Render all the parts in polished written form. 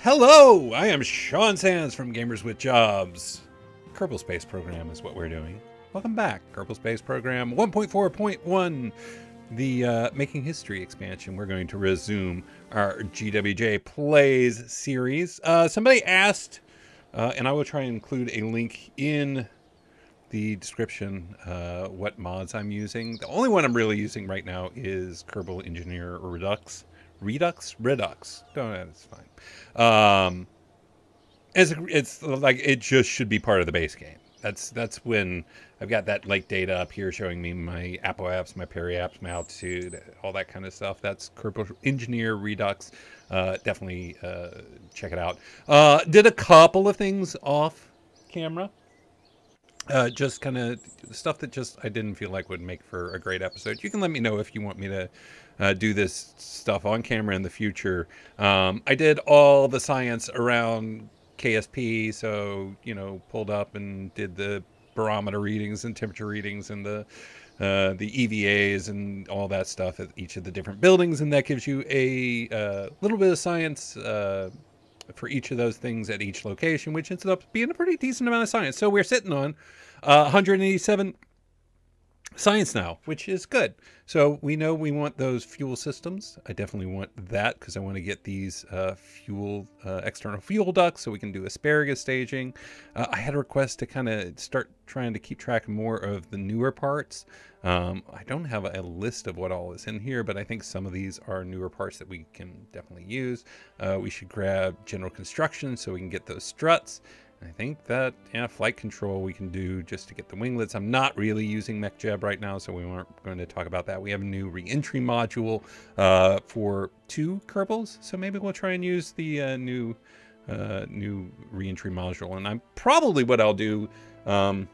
Hello, I am Sean Sands from Gamers with Jobs. Kerbal Space Program is what we're doing. Welcome back, Kerbal Space Program 1.4.1, the Making History expansion. We're going to resume our GWJ Plays series. Somebody asked, and I will try and include a link in the description, what mods I'm using. The only one I'm really using right now is Kerbal Engineer Redux. Redux. Don't know, it's fine. It's like it just should be part of the base game. That's when I've got that lake data up here showing me my Apple apps, my Peri apps, my altitude, all that kind of stuff. That's Kerbal Engineer Redux. Definitely check it out. Did a couple of things off camera. Just kind of stuff that just I didn't feel like would make for a great episode. You can let me know if you want me to do this stuff on camera in the future. I did all the science around KSP, so pulled up and did the barometer readings and temperature readings and the EVAs and all that stuff at each of the different buildings, and that gives you a little bit of science for each of those things at each location, which ends up being a pretty decent amount of science. So we're sitting on 187 science now, which is good. So we know we want those fuel systems. I definitely want that because I want to get these external fuel ducts so we can do asparagus staging. I had a request to kind of start trying to keep track more of the newer parts. I don't have a list of what all is in here, but I think some of these are newer parts that we can definitely use. We should grab general construction so we can get those struts. I think that, flight control we can do just to get the winglets. I'm not really using MechJeb right now, so we aren't going to talk about that. We have a new re-entry module for 2 Kerbals, so maybe we'll try and use the new re-entry module. And I'm probably what I'll do. A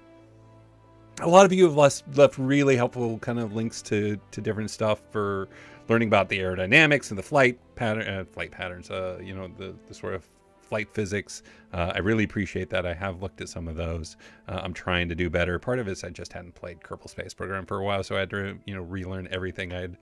lot of you have left really helpful kind of links to different stuff for learning about the aerodynamics and the flight patterns. The sort of flight physics. I really appreciate that. I have looked at some of those. I'm trying to do better. Part of it is I just hadn't played Kerbal Space Program for a while, so I had to relearn everything I'd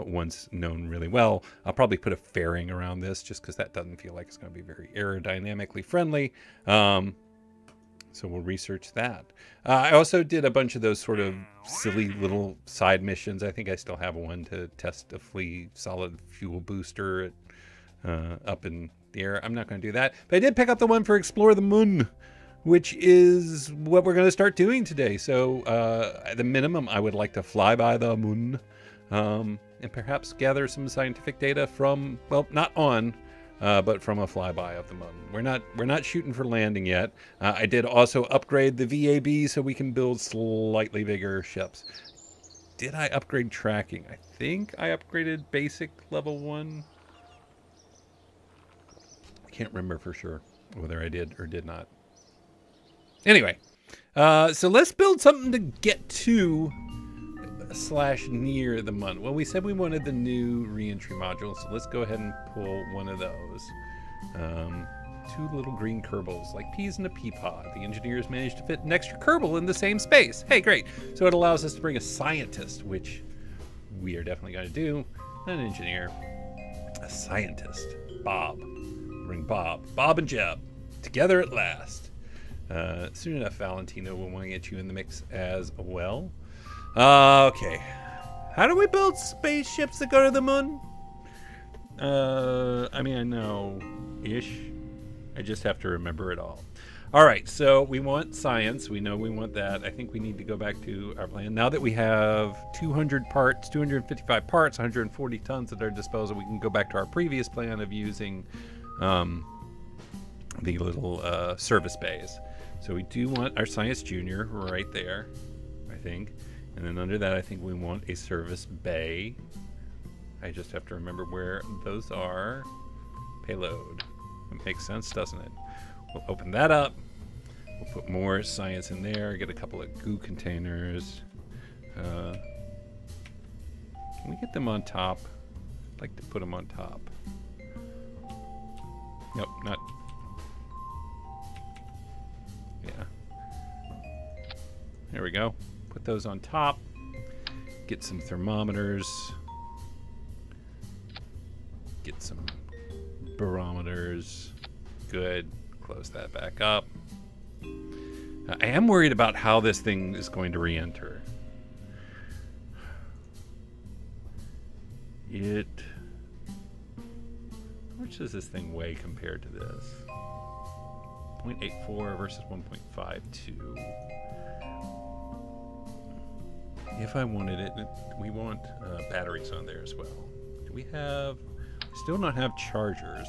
once known really well. I'll probably put a fairing around this just because that doesn't feel like it's going to be very aerodynamically friendly. So we'll research that. I also did a bunch of those sort of silly little side missions. I think I still have one to test a flea solid fuel booster up in the air. I'm not going to do that. But I did pick up the one for Explore the Moon, which is what we're going to start doing today. So at the minimum, I would like to fly by the moon and perhaps gather some scientific data from, well, not on, but from a flyby of the moon. We're not shooting for landing yet. I did also upgrade the VAB so we can build slightly bigger ships. Did I upgrade tracking? I think I upgraded basic level 1. I can't remember for sure whether I did or did not. Anyway, so let's build something to get to / near the moon. Well, we said we wanted the new re-entry module, so let's go ahead and pull one of those. 2 little green Kerbals, like peas in a pea pod. The engineers managed to fit an extra Kerbal in the same space. Hey, great. So it allows us to bring a scientist, which we are definitely going to do. Not an engineer, a scientist. Bob. Bring Bob and Jeb together at last. Soon enough, Valentino will want to get you in the mix as well. Okay. How do we build spaceships that go to the moon? I mean, I know-ish. I just have to remember it all. All right, so we want science. We know we want that. I think we need to go back to our plan. Now that we have 200 parts, 255 parts, 140 tons at our disposal, we can go back to our previous plan of using the little service bays. So we do want our Science Junior right there, I think. And then under that, I think we want a service bay. I just have to remember where those are. Payload. It makes sense, doesn't it? We'll open that up. We'll put more science in there. Get a couple of goo containers. Can we get them on top? I'd like to put them on top. Nope, not. Yeah. There we go. Put those on top. Get some thermometers. Get some barometers. good. Close that back up. I am worried about how this thing is going to re-enter. How much does this thing weigh compared to this? 0.84 versus 1.52. If I wanted it, we want batteries on there as well. Do we have... Still not have chargers,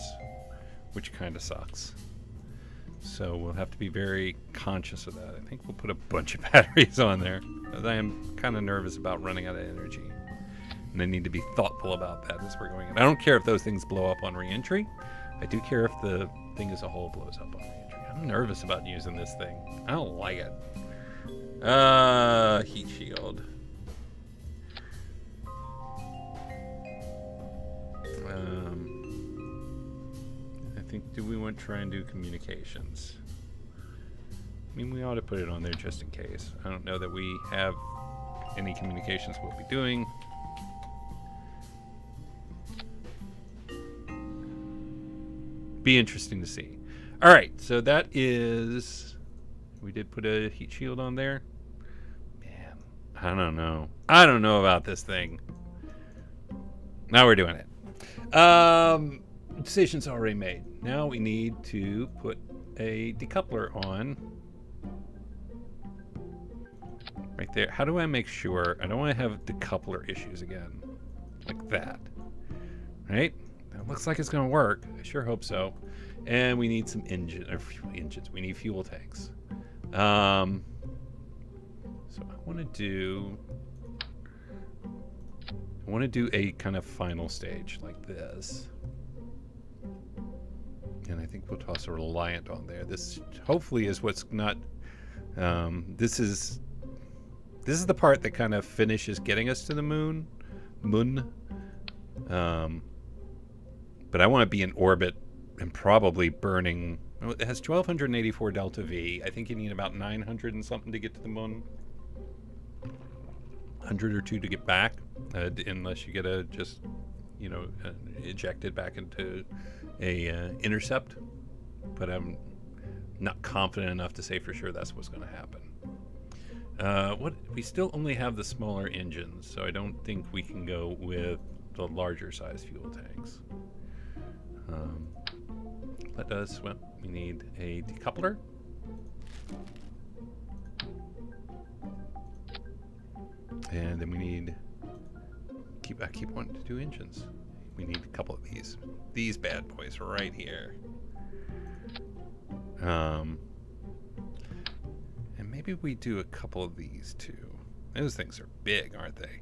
which kind of sucks. So we'll have to be very conscious of that. I think we'll put a bunch of batteries on there, because I am kind of nervous about running out of energy. And I need to be thoughtful about that as we're going in. I don't care if those things blow up on re-entry. I do care if the thing as a whole blows up on re-entry. I'm nervous about using this thing. I don't like it. Heat shield. I think, do we want to try and do communications? I mean, we ought to put it on there just in case. I don't know that we have any communications we'll be doing. Be interesting to see. All right, so that is... We did put a heat shield on there. Man, I don't know. I don't know about this thing. Now we're doing it. Decision's already made. Now we need to put a decoupler on. Right there. How do I make sure I don't want to have decoupler issues again? Like that. Right? That looks like it's going to work. I sure hope so. And we need some engines. We need fuel tanks. So I want to do a kind of final stage like this. And I think we'll toss a Reliant on there. This hopefully is what's not... This is the part that kind of finishes getting us to the moon. But I want to be in orbit and probably burning... It has 1,284 delta V. I think you need about 900 and something to get to the moon. 100 or 2 to get back, unless you get ejected back into a intercept. But I'm not confident enough to say for sure that's what's going to happen. We still only have the smaller engines, so I don't think we can go with the larger size fuel tanks. We need a decoupler. And then we need... I keep wanting to do engines. We need a couple of these. These bad boys right here. And maybe we do a couple of these too. Those things are big, aren't they?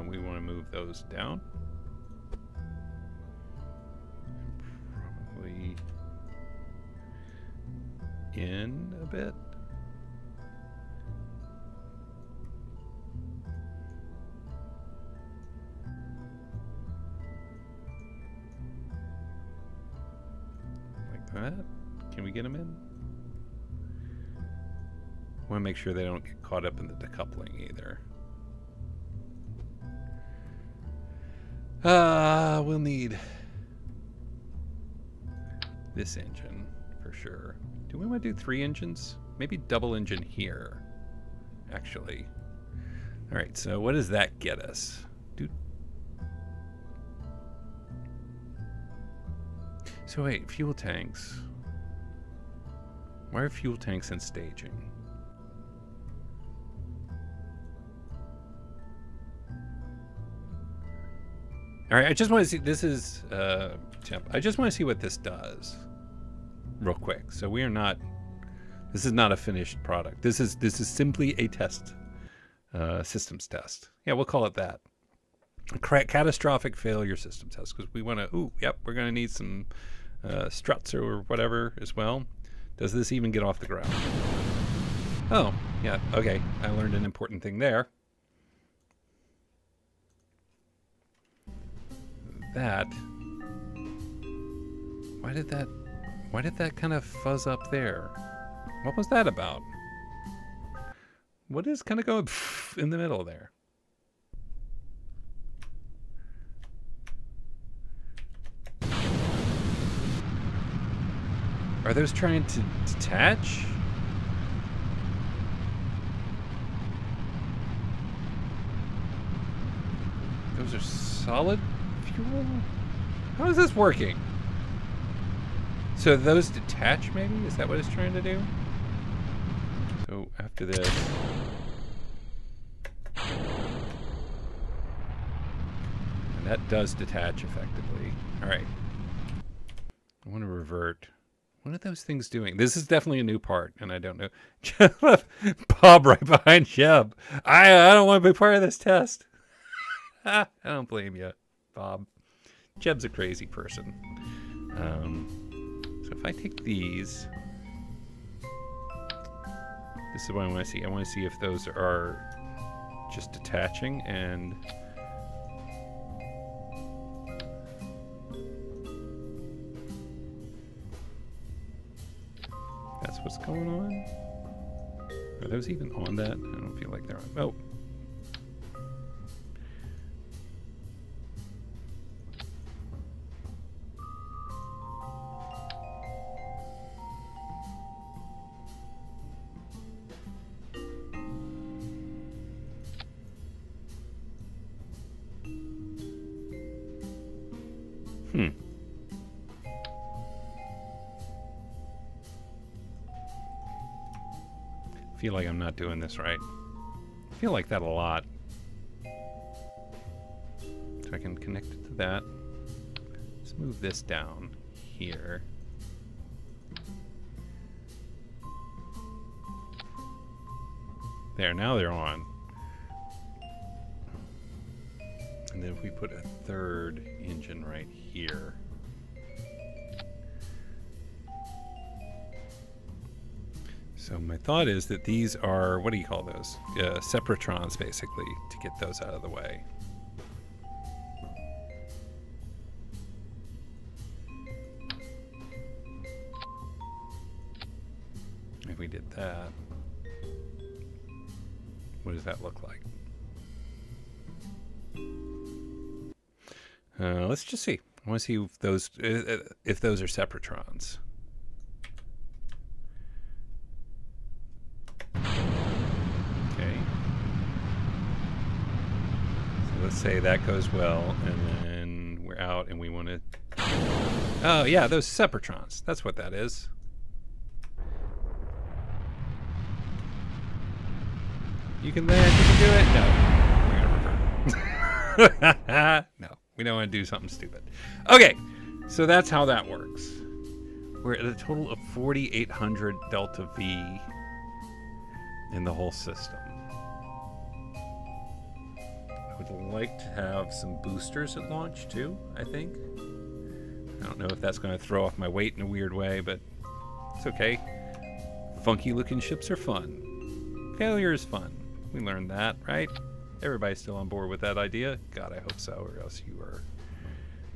We want to move those down. Probably in a bit. Like that. Can we get them in? I want to make sure they don't get caught up in the decoupling either. We'll need this engine for sure. Do we want to do 3 engines? Maybe double engine here, actually. All right, so what does that get us? So wait, fuel tanks. Why are fuel tanks in staging? All right, I just want to see, this is temp. I just want to see what this does real quick. So we are not, this is not a finished product. This is simply a test, systems test. Yeah, we'll call it that. A catastrophic failure system test, because we want to, we're going to need some struts or whatever as well. Does this even get off the ground? Oh, yeah, okay. I learned an important thing there. That, why did that kind of fuzz up there? What was that about? What is kind of going in the middle there? Are those trying to detach? Those are solid fuel? How is this working? So those detach, maybe? Is that what it's trying to do? So after this... And that does detach effectively. Alright. I want to revert. What are those things doing? This is definitely a new part, and I don't know. Bob right behind Jeb. I don't want to be part of this test. I don't blame you, Bob. Jeb's a crazy person. So if I take these, this is what I want to see. I want to see if those are just detaching and that's what's going on. Are those even on that? I don't feel like they're on. Oh. I feel like I'm not doing this right. I feel like that a lot. So I can connect it to that. Let's move this down here. There, now they're on. And then if we put a third engine right here. So my thought is that these are, what do you call those? Separatrons, basically, to get those out of the way. If we did that, what does that look like? Let's just see. I want to see if those are Separatrons. Let's say that goes well, and then we're out, and we want to... Oh, yeah, those Separatrons. That's what that is. You can land, you can do it. No, we're going to revert. No, we don't want to do something stupid. Okay, so that's how that works. We're at a total of 4,800 Delta V in the whole system. I would like to have some boosters at launch too, I think. I don't know if that's going to throw off my weight in a weird way, but it's okay. Funky looking ships are fun. Failure is fun. We learned that, right? Everybody's still on board with that idea? God, I hope so, or else you are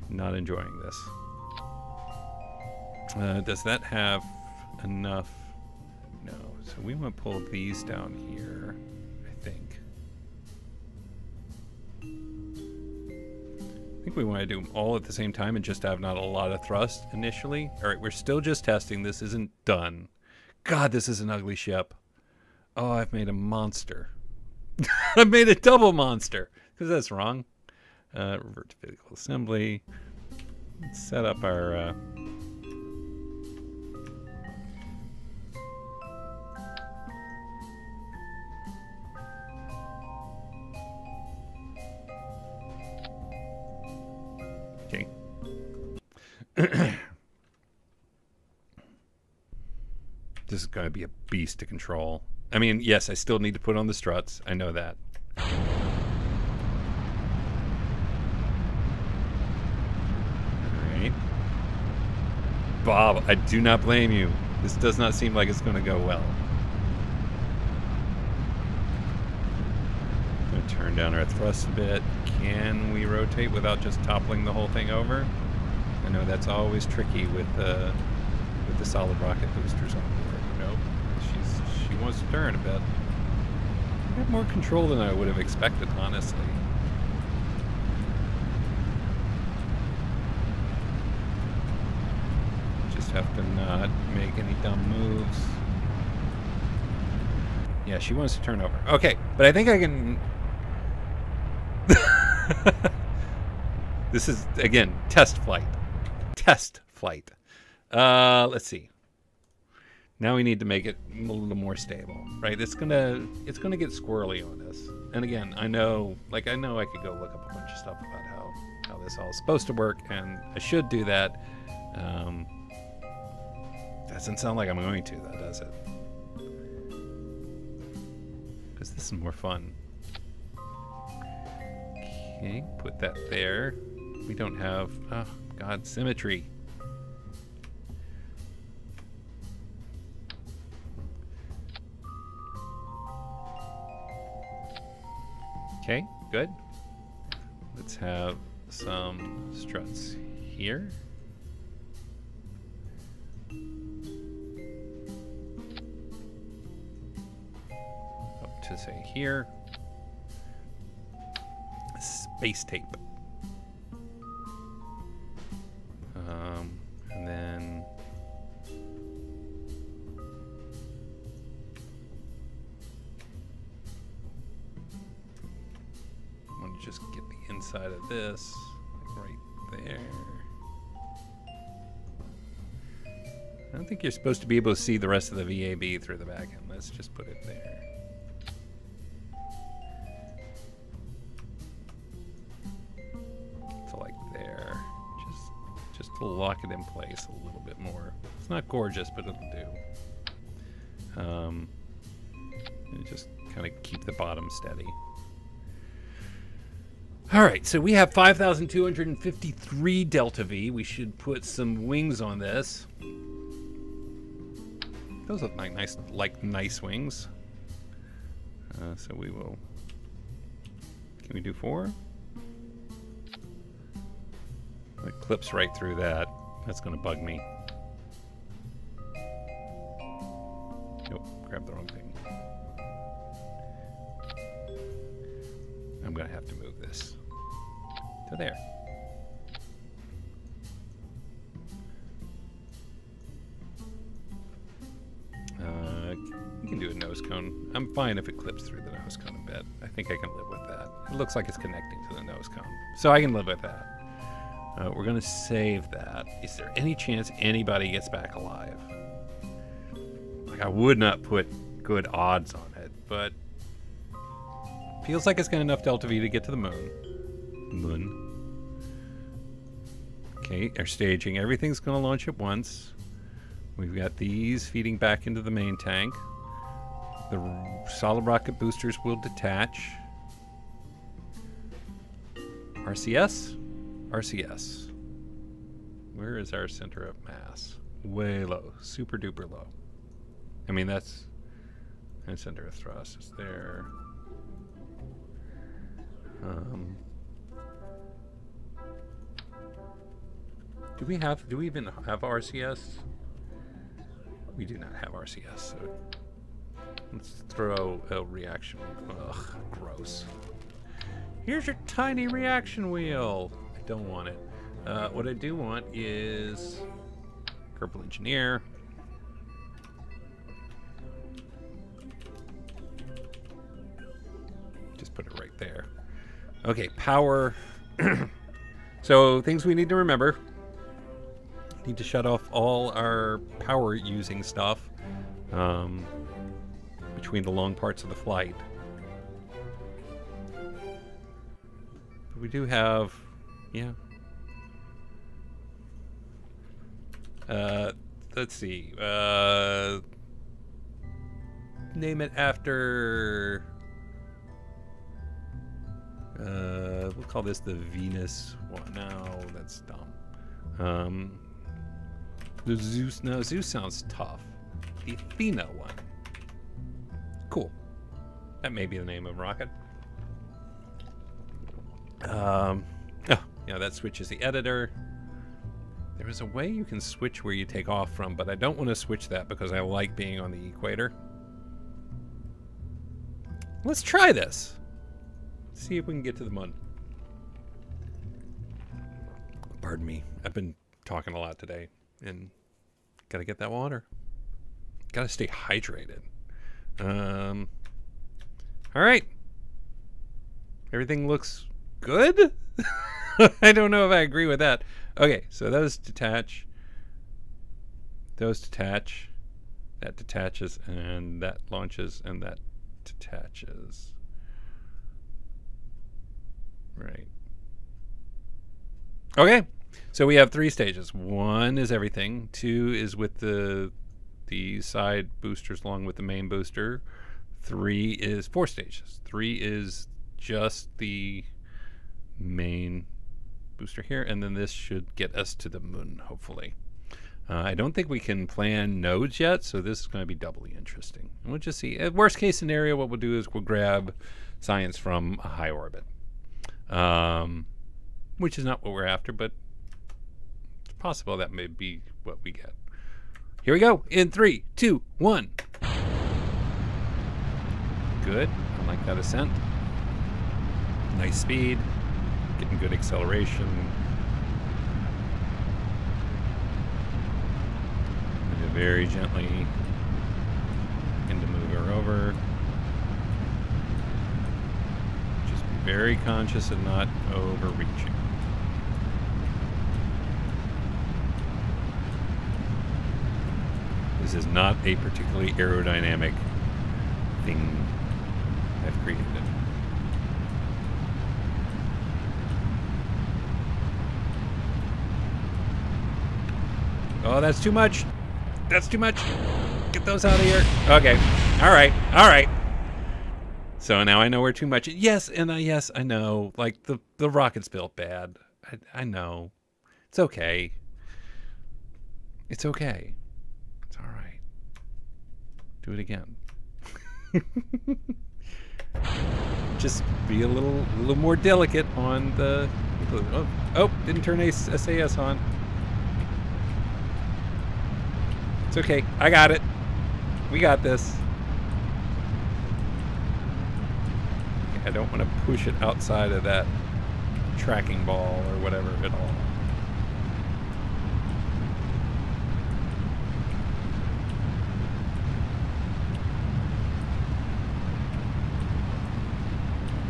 not enjoying this. Does that have enough? No. So we want to pull these down here, I think. I think we want to do them all at the same time and just have not a lot of thrust initially. All right, we're still just testing. This isn't done. God, this is an ugly ship. Oh, I've made a monster. I've made a double monster because that's wrong. Revert to physical assembly. Let's set up our... Okay. This is going to be a beast to control. I mean, yes, I still need to put on the struts. I know that. All right. Bob, I do not blame you. This does not seem like it's going to go well. I'm going to turn down our thrust a bit. Can we rotate without just toppling the whole thing over? I know that's always tricky with the solid rocket boosters on board. Nope. She wants to turn a bit. I have more control than I would have expected, honestly. Just have to not make any dumb moves. Yeah, she wants to turn over. Okay, but I think I can... This is, again, test flight. Test flight. Let's see. Now we need to make it a little more stable, right? It's gonna get squirrely on us. And again, I know I could go look up a bunch of stuff about how this all is supposed to work, and I should do that. Doesn't sound like I'm going to, though, does it? Because this is more fun. Okay, put that there. We don't have, oh God, symmetry. Okay, good. Let's have some struts here. Up to say here. Space tape. And then I want to just get the inside of this right there. I don't think you're supposed to be able to see the rest of the VAB through the back end. Let's just put it there. So like there. Just to lock it in place a little bit more. It's not gorgeous, but it'll do. And just kind of keep the bottom steady. All right, so we have 5,253 delta V. We should put some wings on this. Those look like nice wings. So we will. Can we do 4? It clips right through that. That's going to bug me. Nope, grabbed the wrong thing. I'm going to have to move this to there. You can do a nose cone. I'm fine if it clips through the nose cone a bit. I think I can live with that. It looks like it's connecting to the nose cone. So I can live with that. We're going to save that. Is there any chance anybody gets back alive? Like, I would not put good odds on it, but feels like it's got enough delta V to get to the moon. Okay, our staging. Everything's going to launch at once. We've got these feeding back into the main tank. The solid rocket boosters will detach. RCS? RCS. Where is our center of mass? Way low. Super duper low. I mean, that's... And center of thrust is there. Do we even have RCS? We do not have RCS, so let's throw a reaction. Ugh, gross. Here's your tiny reaction wheel. I don't want it. What I do want is Kerbal Engineer. Just put it right there. Okay, power. So things we need to remember. Need to shut off all our power using stuff between the long parts of the flight. But we do have, yeah. Let's see. Name it after. We'll call this the Venus one. No, that's dumb. The Zeus. No, Zeus sounds tough. The Athena one. Cool. That may be the name of a rocket. Oh, yeah, that switches the editor. There is a way you can switch where you take off from, but I don't want to switch that because I like being on the equator. Let's try this. See if we can get to the moon. Pardon me. I've been talking a lot today and gotta get that water. Gotta stay hydrated. All right. Everything looks good. I don't know if I agree with that. Okay, so those detach. Those detach. That detaches, and that launches, and that detaches. Right. Okay, so we have 3 stages. 1 is everything. 2 is with the side boosters along with the main booster. 3 is 4 stages. 3 is just the main booster here, and then this should get us to the moon, hopefully. I don't think we can plan nodes yet, so this is going to be doubly interesting. And we'll just see. Worst case scenario, what we'll do is we'll grab science from a high orbit, which is not what we're after, but it's possible that may be what we get. Here we go. In 3, 2, 1. Good. I like that ascent. Nice speed. Getting good acceleration. Very gently begin to move her over. Just be very conscious of not overreaching. This is not a particularly aerodynamic thing I've created. Oh, that's too much. That's too much. Get those out of here. Okay. All right. All right. So now I know we're too much. Yes, and yes, I know. Like, the rocket's built bad. I know. It's okay. It's okay. It's all right. Do it again. Just be a little more delicate on the... Oh, didn't turn SAS on. It's okay. I got it. We got this. I don't want to push it outside of that tracking ball or whatever at all.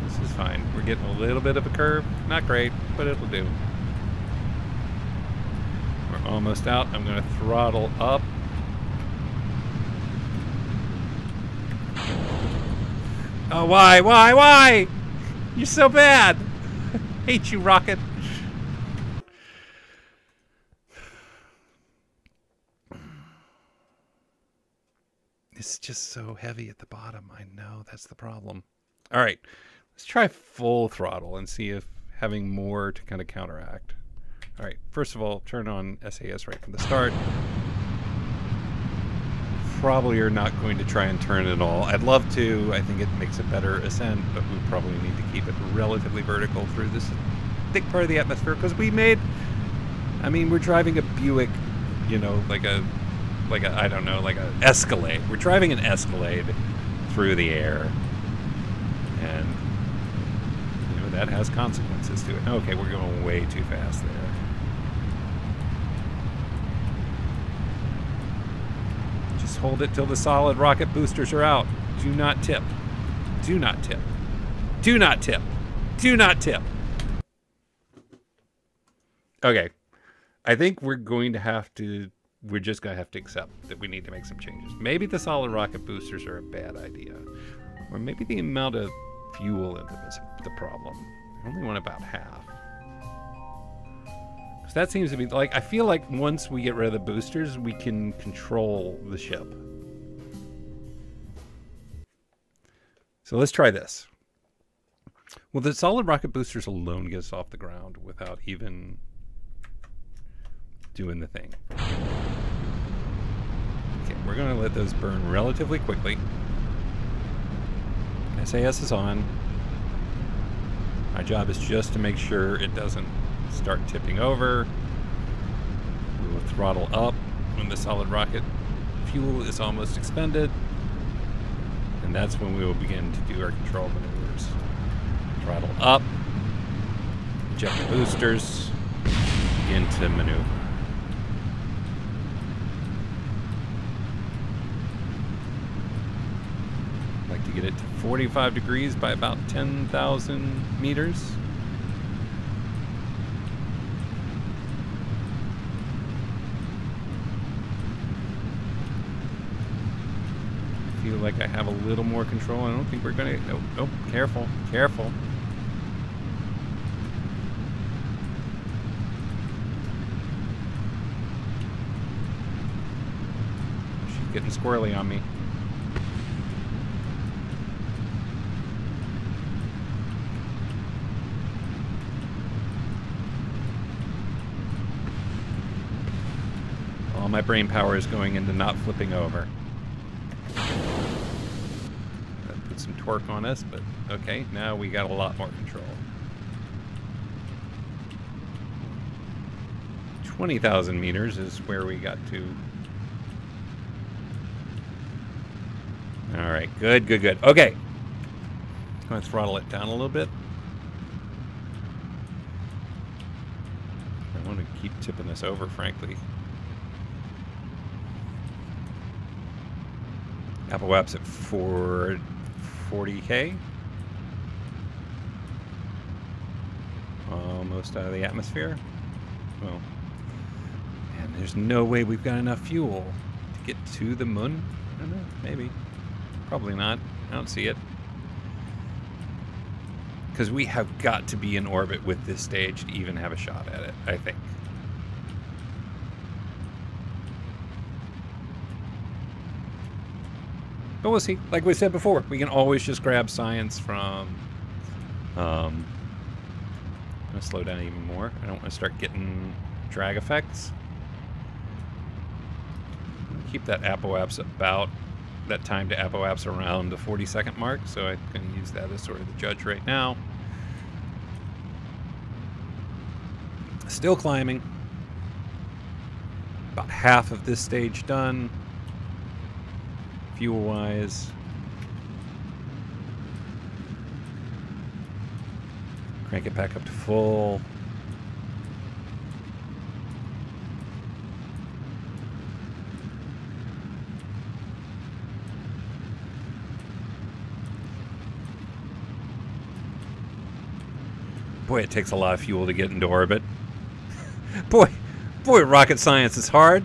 This is fine. We're getting a little bit of a curve. Not great, but it'll do. We're almost out. I'm going to throttle up. Oh, why? You're so bad. Hate you, rocket. It's just so heavy at the bottom. I know, that's the problem. All right, let's try full throttle and see if having more to kind of counteract. All right, first of all, turn on SAS right from the start. Probably are not going to try and turn it all. I'd love to. I think it makes a better ascent, but we probably need to keep it relatively vertical through this thick part of the atmosphere because we made... I mean, we're driving a Buick, you know, like a I don't know, like a Escalade. We're driving an Escalade through the air, and you know that has consequences to it. Okay, we're going way too fast there. Just hold it till the solid rocket boosters are out. Do not tip. Do not tip. Do not tip. Do not tip. Okay. I think we're just going to have to accept that we need to make some changes. Maybe the solid rocket boosters are a bad idea. Or maybe the amount of fuel in them is the problem. I only want about half. So that seems to be, like, I feel like once we get rid of the boosters, we can control the ship. So let's try this. Well, the solid rocket boosters alone get us off the ground without even doing the thing. Okay, we're going to let those burn relatively quickly. SAS is on. My job is just to make sure it doesn't start tipping over. We will throttle up when the solid rocket fuel is almost expended. And that's when we will begin to do our control maneuvers. Throttle up, eject the boosters, begin to maneuver. I'd like to get it to 45 degrees by about 10,000 meters. I feel like I have a little more control. I don't think we're gonna. Nope, nope. Careful, careful. She's getting squirrely on me. All my brain power is going into not flipping over. That put some torque on us, but okay, now we got a lot more control. 20,000 meters is where we got to. All right, good, good, good. Okay, I'm gonna throttle it down a little bit. I want to keep tipping this over, frankly. Apple App's at 40K. Almost out of the atmosphere. Well, man, there's no way we've got enough fuel to get to the moon. I don't know, maybe. Probably not. I don't see it. Because we have got to be in orbit with this stage to even have a shot at it, I think. But we'll see. Like we said before, we can always just grab science from... I'm going to slow down even more. I don't want to start getting drag effects. Keep that apoapse about... that time to apoapse around the 40-second mark, so I'm going to use that as sort of the judge right now. Still climbing. About half of this stage done. Fuel-wise. Crank it back up to full. Boy, it takes a lot of fuel to get into orbit. Boy, rocket science is hard.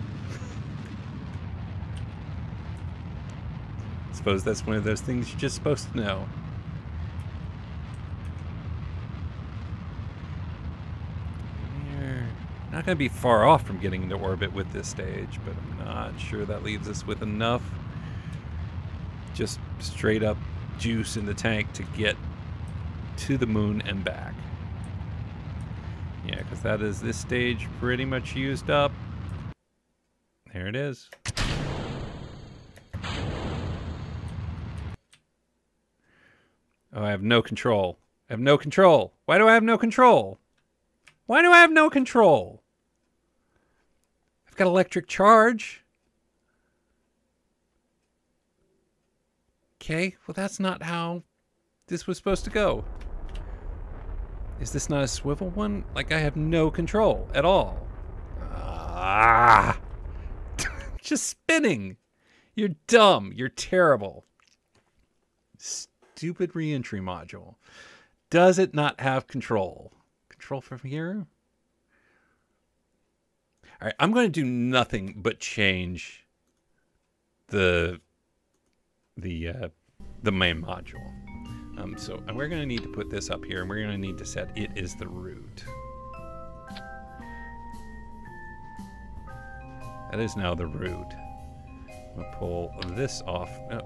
Suppose that's one of those things you're just supposed to know. We're not going to be far off from getting into orbit with this stage, but I'm not sure that leaves us with enough just straight up juice in the tank to get to the moon and back. Yeah, because that is this stage pretty much used up. There it is. Oh, I have no control. I have no control. Why do I have no control? Why do I have no control? I've got electric charge. Okay, well that's not how this was supposed to go. Is this not a swivel one? Like, I have no control at all. Ah! Just spinning. You're dumb. You're terrible. Stupid re-entry module. Does it not have control? Control from here? All right, I'm going to do nothing but change the main module. So we're going to need to put this up here, and we're going to need to set it as the root. That is now the root. I'm going to pull this off. Oh.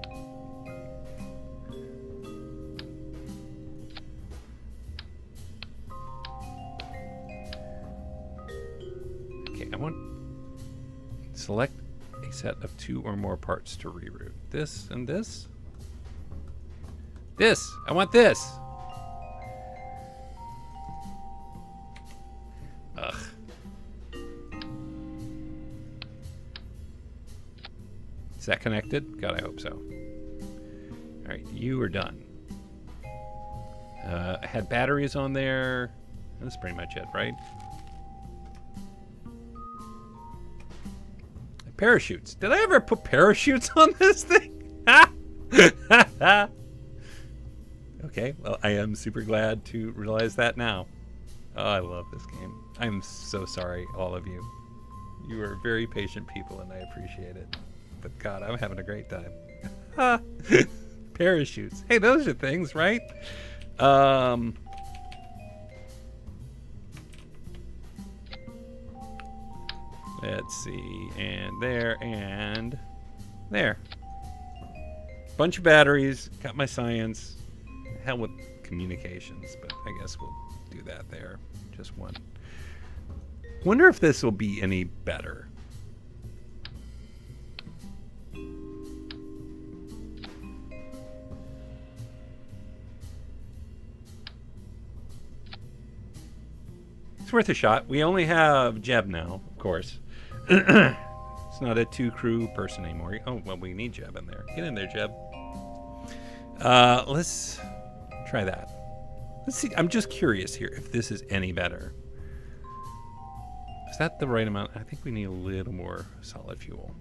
Okay, I want to select a set of 2 or more parts to reroute. This and this. This! I want this! Ugh. Is that connected? God, I hope so. right, you are done. I had batteries on there. That's pretty much it, right? Parachutes. Did I ever put parachutes on this thing? Okay, well, I am super glad to realize that now. Oh, I love this game. I'm so sorry, all of you. You are very patient people, and I appreciate it. But God, I'm having a great time. Parachutes. Hey, those are things, right? Let's see, and there. Bunch of batteries, got my science. Hell with communications, but I guess we'll do that there. Just one. Wonder if this will be any better. It's worth a shot. We only have Jeb now, of course. It's not a 2-crew person anymore. Oh, well, we need Jeb in there. Get in there, Jeb. Let's try that. Let's see. I'm just curious here if this is any better. Is that the right amount? I think we need a little more solid fuel.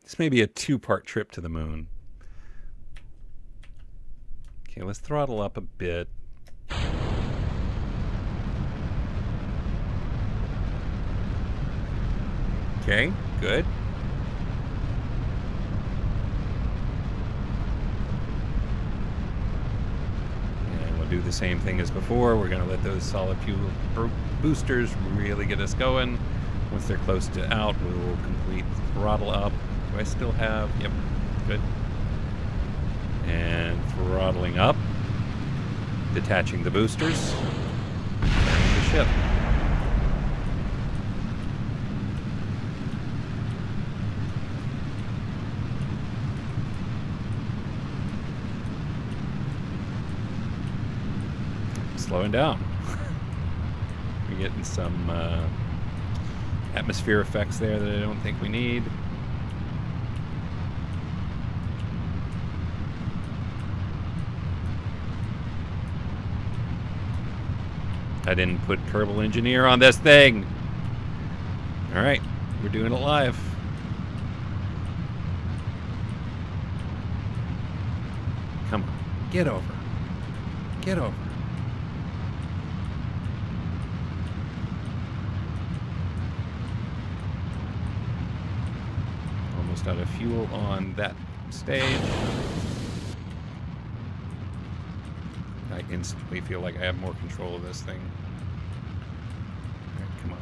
This may be a 2-part trip to the moon. Okay, let's throttle up a bit. Okay, good. And we'll do the same thing as before. We're going to let those solid fuel boosters really get us going. Once they're close to out, we will complete throttle up. Do I still have? Yep, good. And throttling up. Detaching the boosters. Turning the ship. Slowing down. We're getting some atmosphere effects there that I don't think we need. I didn't put Kerbal Engineer on this thing. All right, we're doing it live. Come on, get over. Get over. Almost out of fuel on that stage. I instantly feel like I have more control of this thing. All right, come on.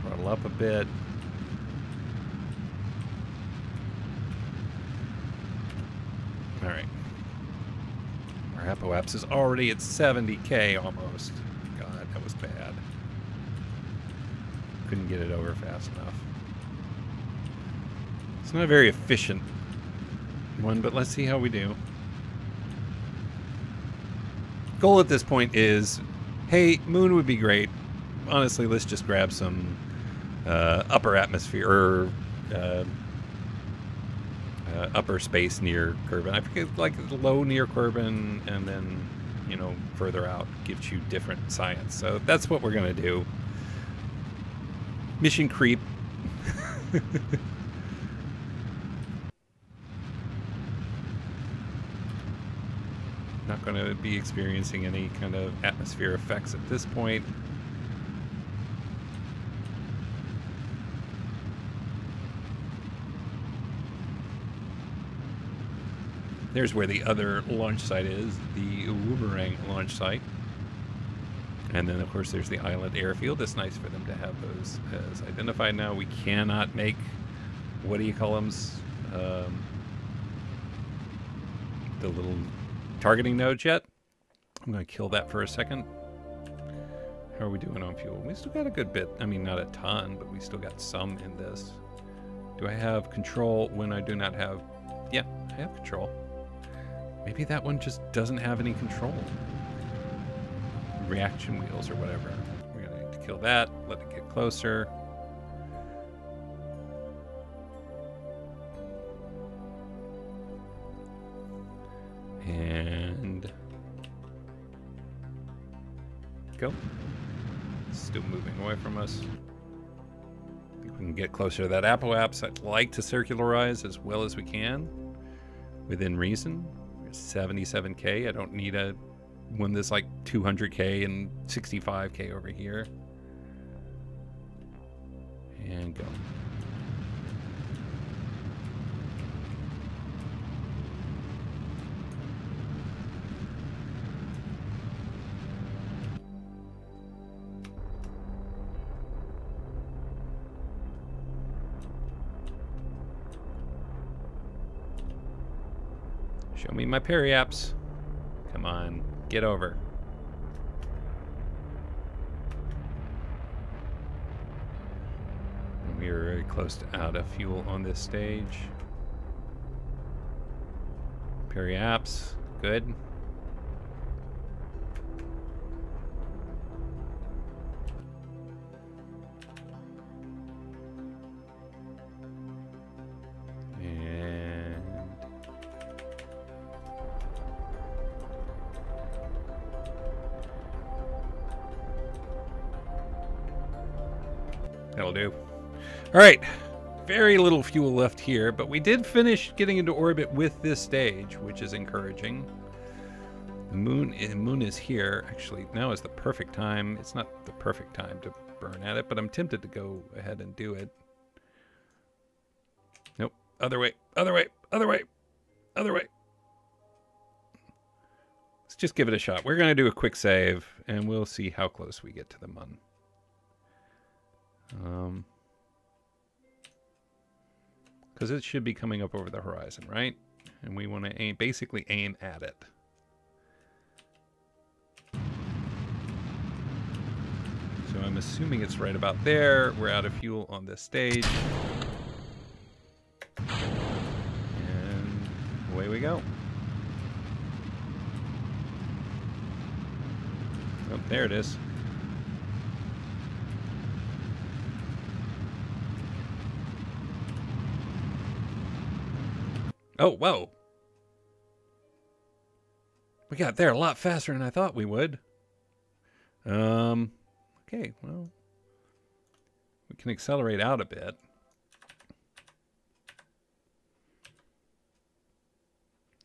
Throttle up a bit. All right. Our apoapsis is already at 70K almost. God, that was bad. Couldn't get it over fast enough. It's not a very efficient one, but let's see how we do. Goal at this point is, hey, moon would be great. Honestly, let's just grab some upper atmosphere or upper space near Kerbal. I forget, like low near Kerbal, and then, you know, further out gives you different science. So that's what we're gonna do. Mission creep. Not going to be experiencing any kind of atmosphere effects at this point. There's where the other launch site is, the Woomerang launch site. And then, of course, there's the island airfield. It's nice for them to have those as identified now. We cannot make, what do you call them? The little targeting nodes yet. I'm going to kill that for a second. How are we doing on fuel? We still got a good bit. I mean, not a ton, but we still got some in this. Do I have control when I do not have... Yeah, I have control. Maybe that one just doesn't have any control. Reaction wheels or whatever. We're going to kill that. Let it get closer. And go. It's still moving away from us. I think we can get closer to that apoapse. I'd like to circularize as well as we can within reason. 77k. I don't need a one that's like 200k and 65k over here. And go. Show me my periaps. Come on, get over. We are very close to out of fuel on this stage. Periaps, good. That'll do. All right. Very little fuel left here, but we did finish getting into orbit with this stage, which is encouraging. The moon is here. Actually, now is the perfect time. It's not the perfect time to burn at it, but I'm tempted to go ahead and do it. Nope. Other way. Other way. Other way. Other way. Let's just give it a shot. We're going to do a quick save, and we'll see how close we get to the moon. Because it should be coming up over the horizon, right? And we want to basically aim at it. So I'm assuming it's right about there. We're out of fuel on this stage. And away we go. Oh, there it is. Oh, whoa. We got there a lot faster than I thought we would. Okay, well. We can accelerate out a bit.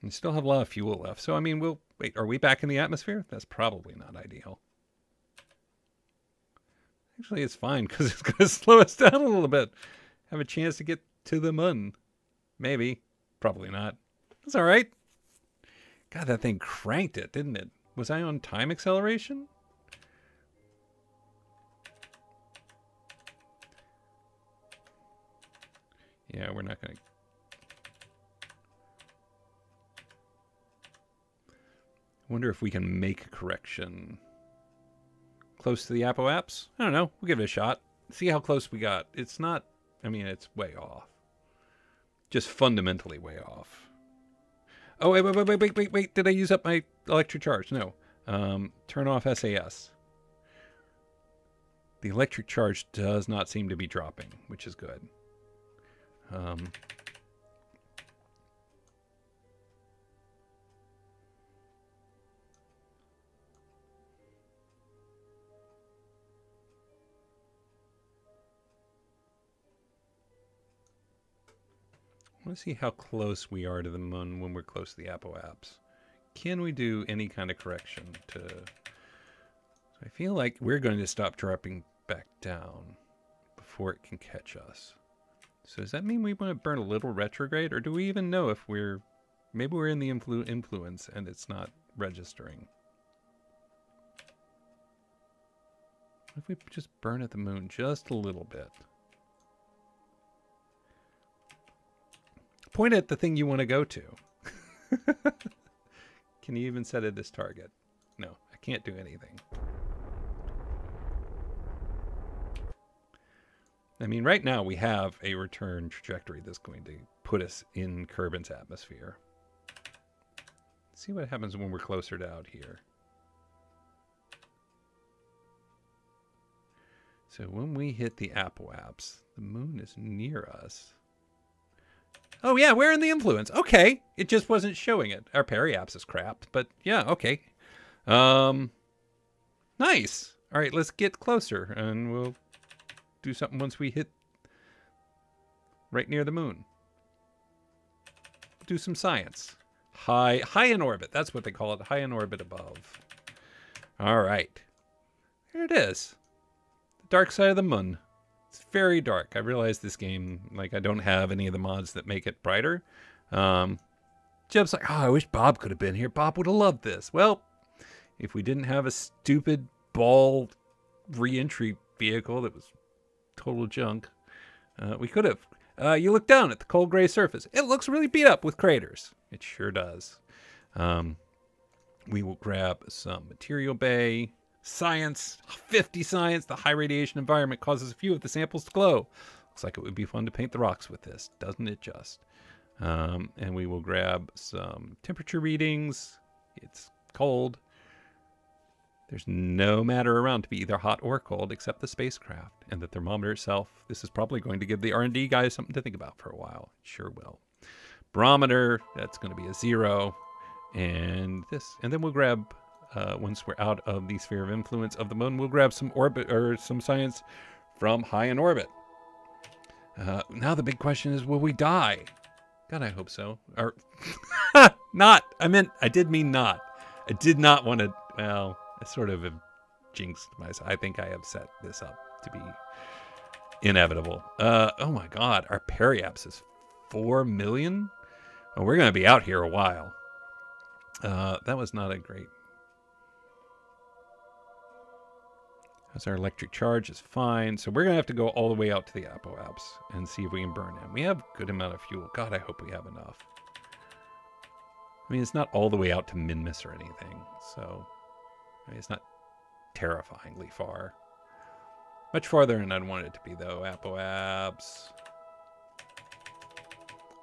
We still have a lot of fuel left. So, I mean, we'll... Wait, are we back in the atmosphere? That's probably not ideal. Actually, it's fine, because it's going to slow us down a little bit. Have a chance to get to the moon. Maybe. Probably not. That's all right. God, that thing cranked it, didn't it? Was I on time acceleration? Yeah, we're not going to... Wonder if we can make a correction. Close to the apoapse? I don't know. We'll give it a shot. See how close we got. It's not... I mean, it's way off. Just fundamentally way off. Oh, wait. Did I use up my electric charge? No. Turn off SAS. The electric charge does not seem to be dropping, which is good. I want to see how close we are to the moon when we're close to the apoapse. Can we do any kind of correction to... So I feel like we're going to stop dropping back down before it can catch us. So does that mean we want to burn a little retrograde? Or do we even know if we're... Maybe we're in the influence and it's not registering. What if we just burn at the moon just a little bit? Point at the thing you want to go to. Can you even set it as target? No, I can't do anything. I mean, right now we have a return trajectory that's going to put us in Kerbin's atmosphere. Let's see what happens when we're closer to out here. So when we hit the apoaps, the moon is near us. Oh yeah, we're in the influence. Okay, it just wasn't showing it. Our periaps is crapped, but yeah, okay. Nice. All right, let's get closer, and we'll do something once we hit right near the moon. Do some science. High in orbit. That's what they call it. High in orbit above. All right. There it is. The dark side of the moon. It's very dark. I realize this game, like, I don't have any of the mods that make it brighter. Jeb's like, oh, I wish Bob could have been here. Bob would have loved this. Well, if we didn't have a stupid ball re-entry vehicle that was total junk, we could have. You look down at the cold gray surface. It looks really beat up with craters. It sure does. We will grab some material bay. Science. 50 science. The high radiation environment causes a few of the samples to glow. Looks like it would be fun to paint the rocks with this. Doesn't it just? And we will grab some temperature readings. It's cold. There's no matter around to be either hot or cold except the spacecraft. And the thermometer itself, this is probably going to give the R&D guys something to think about for a while. It sure will. Barometer, that's going to be a 0. And this. And then we'll grab, once we're out of the sphere of influence of the moon, we'll grab some orbit or some science from high in orbit. Now the big question is, will we die? God, I hope so. Or not. I did mean not. I did not want to, well, I sort of have jinxed myself. I think I have set this up to be inevitable. Oh my God, our periaps is 4 million? Oh, we're going to be out here a while. That was not a great. As our electric charge is fine. So we're going to have to go all the way out to the apoaps and see if we can burn them. We have a good amount of fuel. God, I hope we have enough. I mean, it's not all the way out to Minmus or anything. So I mean, it's not terrifyingly far. Much farther than I'd want it to be, though. Apoaps.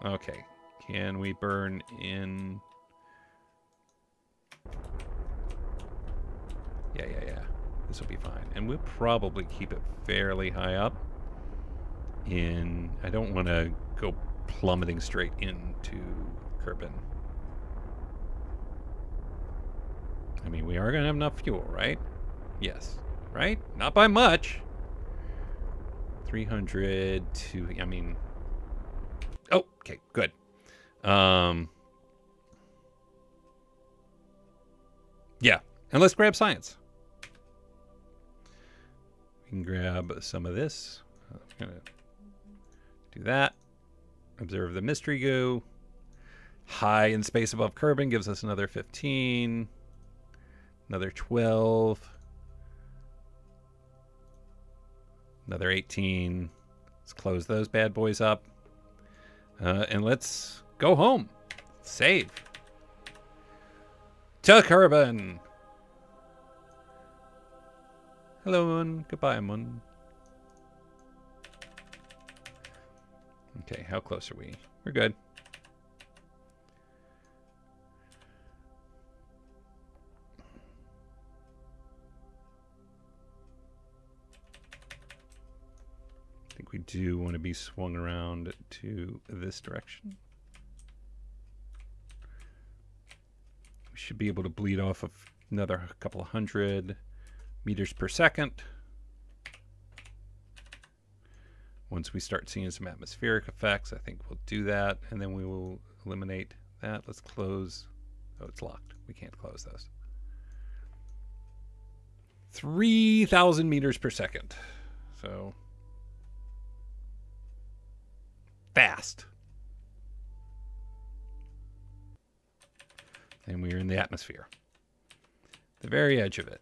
Okay. Can we burn in? Yeah. This will be fine. And we'll probably keep it fairly high up. I don't want to go plummeting straight into Kerbal. I mean, we are going to have enough fuel, right? Yes. Right? Not by much. 300 to, I mean... Oh, okay, good. Yeah, and let's grab science. We can grab some of this. I'm going to do that. Observe the mystery goo. High in space above Kerbal gives us another 15. Another 12. Another 18. Let's close those bad boys up. And let's go home. Save. To Kerbal. Hello, Moon. Goodbye, Moon. Okay, how close are we? We're good. I think we do want to be swung around to this direction. We should be able to bleed off of another couple of 100 meters per second. Once we start seeing some atmospheric effects, I think we'll do that, and then we will eliminate that. Let's close. Oh, it's locked. We can't close those. 3,000 meters per second. So fast. And we are in the atmosphere. The very edge of it.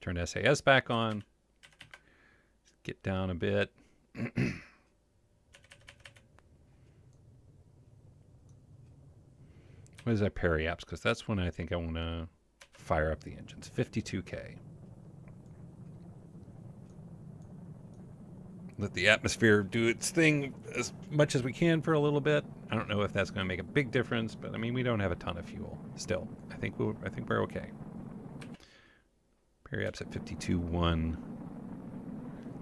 Turn SAS back on. Get down a bit. What is our periaps? Because that's when I think I want to fire up the engines. 52K. let the atmosphere do its thing as much as we can for a little bit. I don't know if that's going to make a big difference, but I mean, we don't have a ton of fuel still. I think we're okay. Periap's at 52.1.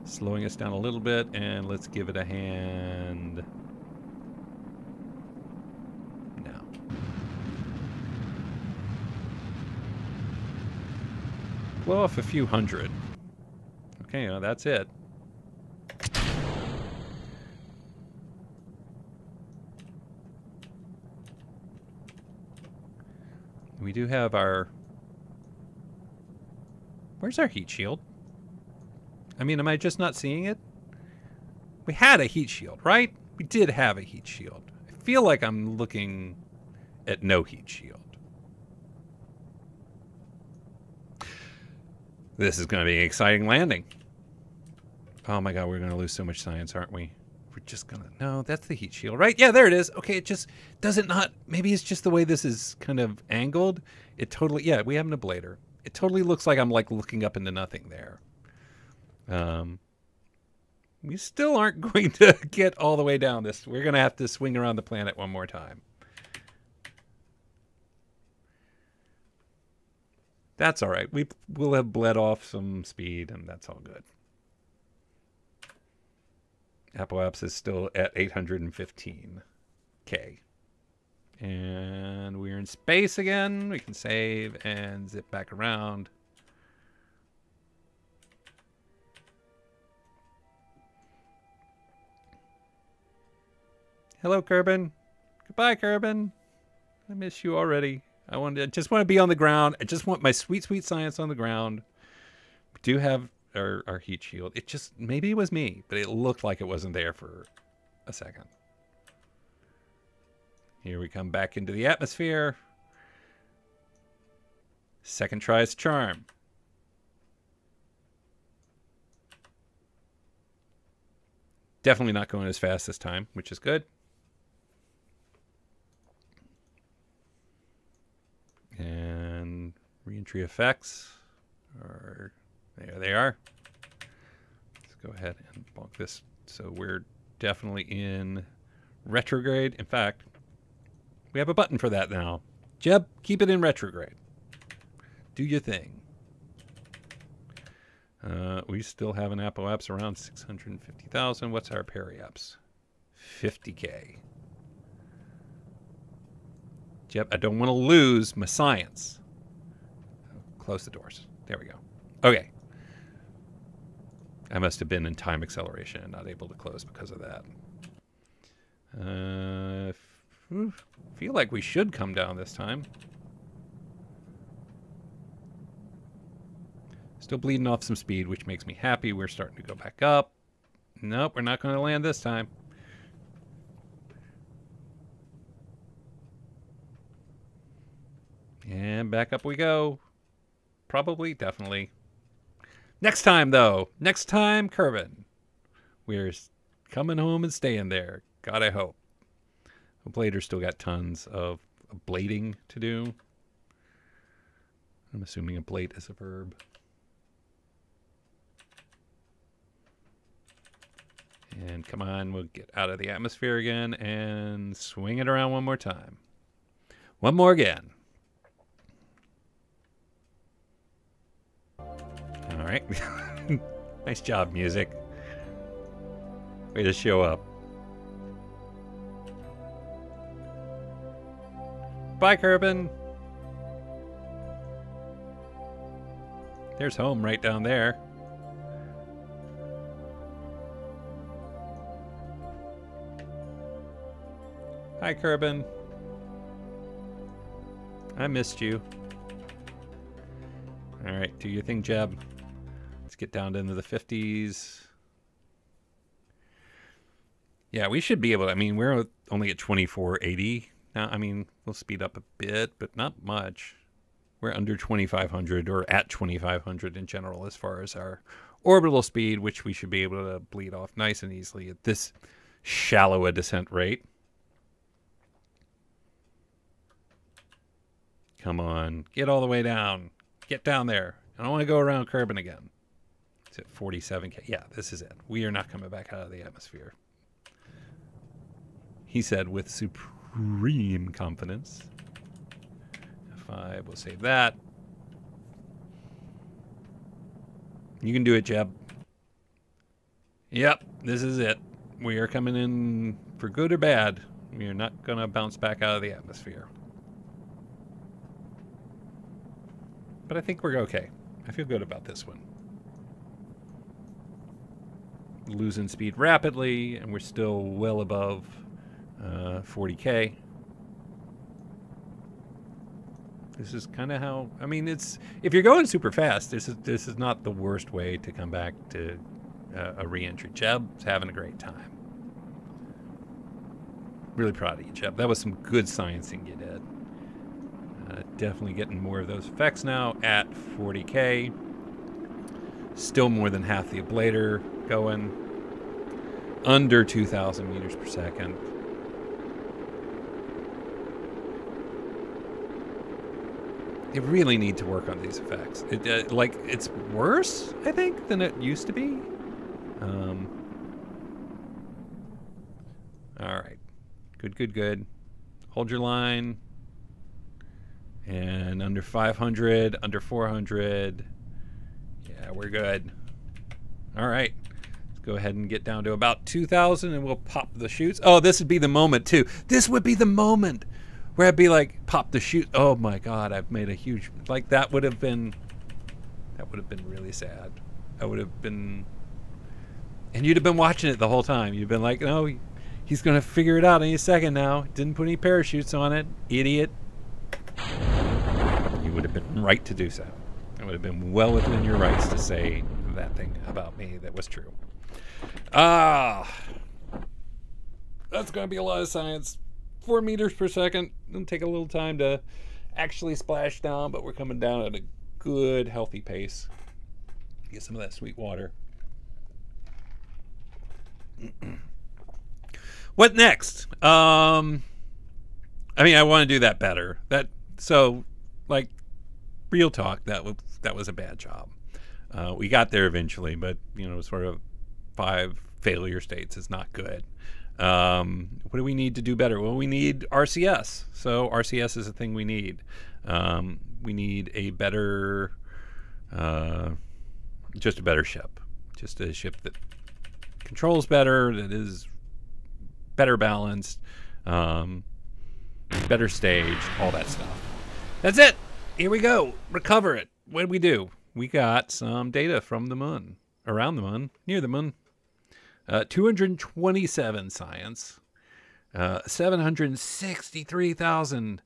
Slowing us down a little bit, and let's give it a hand now. Blow off a few hundred. Okay, well, that's it. We do have our... Where's our heat shield? I mean, am I just not seeing it? We had a heat shield, right? We did have a heat shield. I feel like I'm looking at no heat shield. This is going to be an exciting landing. Oh my god, we're going to lose so much science, aren't we? We're just going to... No, that's the heat shield, right? Yeah, there it is. Okay, it just... Does it not... Maybe it's just the way this is kind of angled. It totally... Yeah, we have an ablator. It totally looks like I'm like looking up into nothing there. We still aren't going to get all the way down this. We're going to have to swing around the planet one more time. That's all right. We'll have bled off some speed, and that's all good. Apoapsis is still at 815K. And we're in space again. We can save and zip back around. Hello, Kerbal. Goodbye, Kerbal. I miss you already. I just want to be on the ground. I just want my sweet, sweet science on the ground. We do have our heat shield. It just, maybe it was me, but it looked like it wasn't there for a second. Here we come back into the atmosphere. Second try's charm. Definitely not going as fast this time, which is good. And reentry effects are, there they are. Let's go ahead and bonk this. So we're definitely in retrograde. In fact, we have a button for that now. Jeb, keep it in retrograde. Do your thing. We still have an apoapsis around 650,000. What's our periapsis? 50K. Jeb, I don't want to lose my science. Close the doors. There we go. Okay. I must have been in time acceleration and not able to close because of that. Feel like we should come down this time. Still bleeding off some speed, which makes me happy. We're starting to go back up. Nope, we're not going to land this time. And back up we go. Probably, definitely. Next time, though. Next time, Kerbal. We're coming home and staying there. God, I hope. Ablator's still got tons of ablating to do. I'm assuming ablate is a verb. And come on, we'll get out of the atmosphere again and swing it around one more time. One more again. All right. Nice job, music. Way to show up. Bye, Kerbal. There's home right down there. Hi, Kerbal. I missed you. All right, do your thing, Jeb. Let's get down into the 50s. Yeah, we should be able to. I mean, we're only at 2480 now. I mean, we'll speed up a bit, but not much. We're under 2500 or at 2500 in general as far as our orbital speed, which we should be able to bleed off nice and easily at this shallow a descent rate. Come on, get all the way down. Get down there. I don't want to go around Kerbal again. Is it 47K? Yeah, this is it. We are not coming back out of the atmosphere. He said with supreme confidence. F5, we'll save that. You can do it, Jeb. Yep, this is it. We are coming in for good or bad. We are not going to bounce back out of the atmosphere. But I think we're okay. I feel good about this one. Losing speed rapidly, and we're still well above 40K. This is kind of how, I mean, it's, if you're going super fast, this is not the worst way to come back to a re-entry. Jeb's having a great time. Really proud of you, Jeb. That was some good sciencing you did. Definitely getting more of those effects now at 40K. Still more than half the ablator going. Under 2,000 meters per second. They really need to work on these effects. It's worse, I think, than it used to be. All right. Good. Hold your line. And under 500, under 400. Yeah, we're good. All right. Let's go ahead and get down to about 2,000 and we'll pop the chutes. Oh, this would be the moment, too. This would be the moment where I'd be like, pop the chute. Oh, my God, I've made a huge... Like, that would have been really sad. I would have been... And you'd have been watching it the whole time. You'd have been like, no, he's going to figure it out any second now. Didn't put any parachutes on it. Idiot. You would have been right to do so. It would have been well within your rights to say that thing about me that was true. That's going to be a lot of science. 4 meters per second. It'll take a little time to actually splash down, but we're coming down at a good, healthy pace. Get some of that sweet water. What next? I mean, I want to do that better. Like, real talk, that was a bad job. We got there eventually, but sort of 5 failure states is not good. What do we need to do better? Well, we need RCS. So RCS is a thing we need. We need a better, just a better ship. Just a ship that controls better, that is better balanced, better staged, all that stuff. That's it. Here we go. Recover it. What did we do? We got some data from the moon, around the moon, near the moon. 227 science, 763,000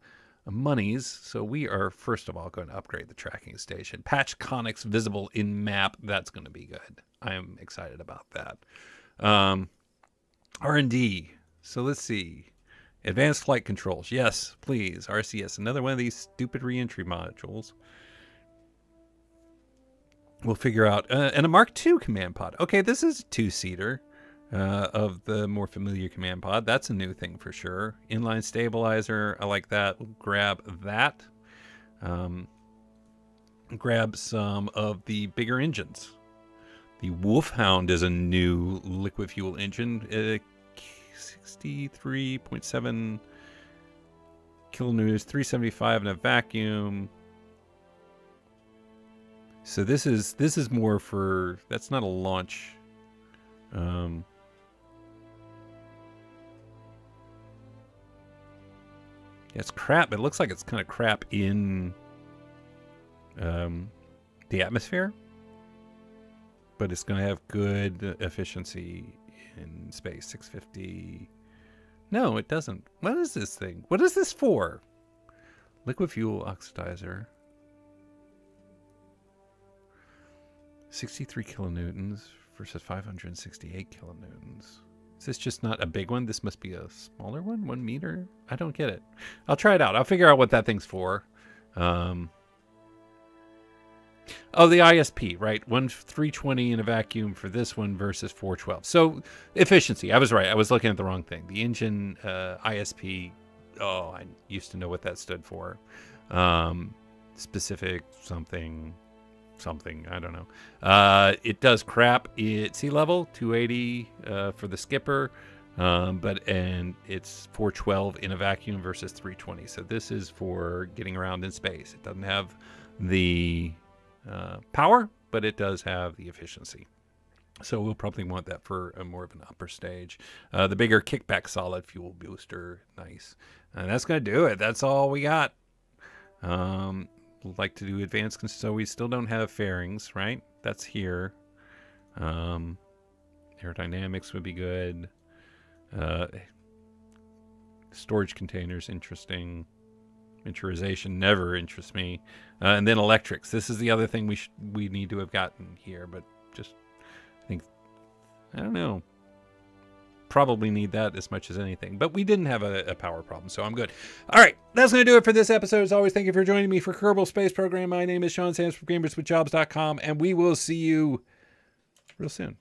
monies. So we are, first of all, going to upgrade the tracking station. Patch conics visible in map. That's going to be good. I am excited about that. R&D. So let's see. Advanced flight controls. Yes, please. RCS. Another one of these stupid reentry modules. We'll figure out. And a Mark II command pod. Okay, this is a 2-seater. Of the more familiar command pod. That's a new thing for sure. Inline stabilizer. I like that. We'll grab that. Grab some of the bigger engines. The Wolfhound is a new liquid fuel engine. 63.7 kilonewtons, 375 in a vacuum. So this is more for, that's not a launch. It's crap. It looks like it's kind of crap in the atmosphere, but it's going to have good efficiency in space. 650. No, it doesn't. What is this thing? What is this for? Liquid fuel oxidizer. 63 kilonewtons versus 568 kilonewtons. Is this just not a big one? This must be a smaller one? 1 meter? I don't get it. I'll try it out. I'll figure out what that thing's for. Oh, the ISP, right? 320 in a vacuum for this one versus 412. So efficiency. I was right. I was looking at the wrong thing. The engine ISP. Oh, I used to know what that stood for. Specific something. something. I don't know. It does crap at sea level, 280 for the skipper, and it's 412 in a vacuum versus 320. So this is for getting around in space. It doesn't have the power, but it does have the efficiency. So we'll probably want that for a more of an upper stage. The bigger kickback solid fuel booster, nice. And that's going to do it. That's all we got. Like to do advanced, so we still don't have fairings, right? That's here. Aerodynamics would be good. Storage containers, interesting. Miniaturization never interests me. And then electrics. This is the other thing we need to have gotten here, but just I don't know. Probably need that as much as anything. But we didn't have a power problem, so I'm good. All right, that's going to do it for this episode. As always, thank you for joining me for Kerbal Space Program. My name is Sean Sands from GamersWithJobs.com, and we will see you real soon.